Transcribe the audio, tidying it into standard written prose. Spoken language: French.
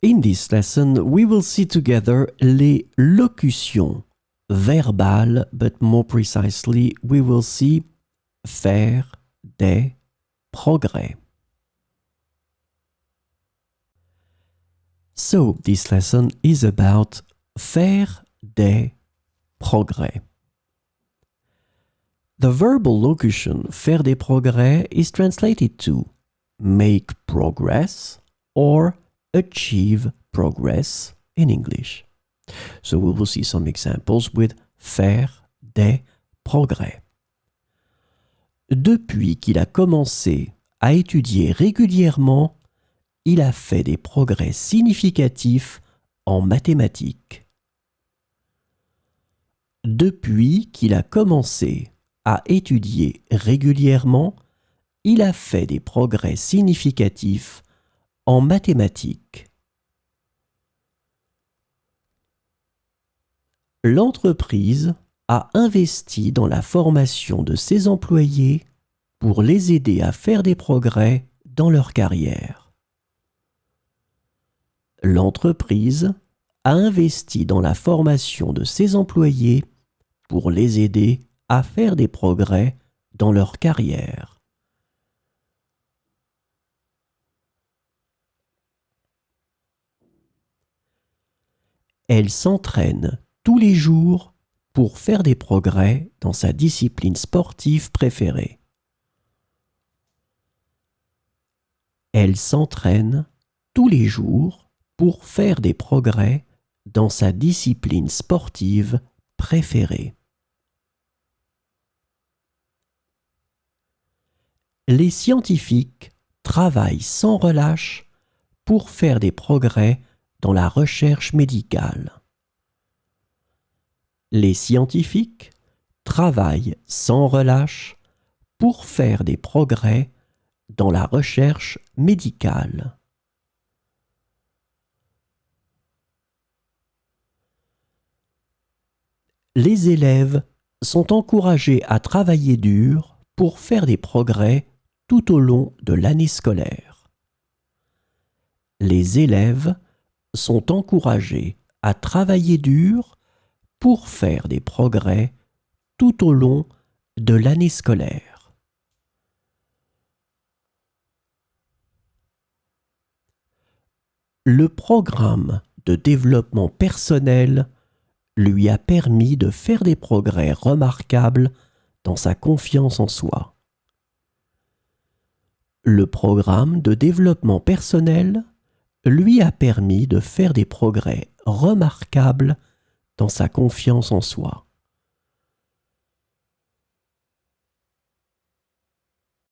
In this lesson, we will see together les locutions verbales, but more precisely, we will see faire des progrès. So, this lesson is about faire des progrès. The verbal locution faire des progrès is translated to make progress or achieve progress in English. So we will see some examples with faire des progrès. Depuis qu'il a commencé à étudier régulièrement, il a fait des progrès significatifs en mathématiques. Depuis qu'il a commencé à étudier régulièrement, il a fait des progrès significatifs en mathématiques. L'entreprise a investi dans la formation de ses employés pour les aider à faire des progrès dans leur carrière. L'entreprise a investi dans la formation de ses employés pour les aider à faire des progrès dans leur carrière. Elle s'entraîne tous les jours pour faire des progrès dans sa discipline sportive préférée. Elle s'entraîne tous les jours pour faire des progrès dans sa discipline sportive préférée. Les scientifiques travaillent sans relâche pour faire des progrès dans la recherche médicale. Les scientifiques travaillent sans relâche pour faire des progrès dans la recherche médicale. Les élèves sont encouragés à travailler dur pour faire des progrès tout au long de l'année scolaire. Les élèves sont encouragés à travailler dur pour faire des progrès tout au long de l'année scolaire. Le programme de développement personnel lui a permis de faire des progrès remarquables dans sa confiance en soi. Le programme de développement personnel lui a permis de faire des progrès remarquables dans sa confiance en soi.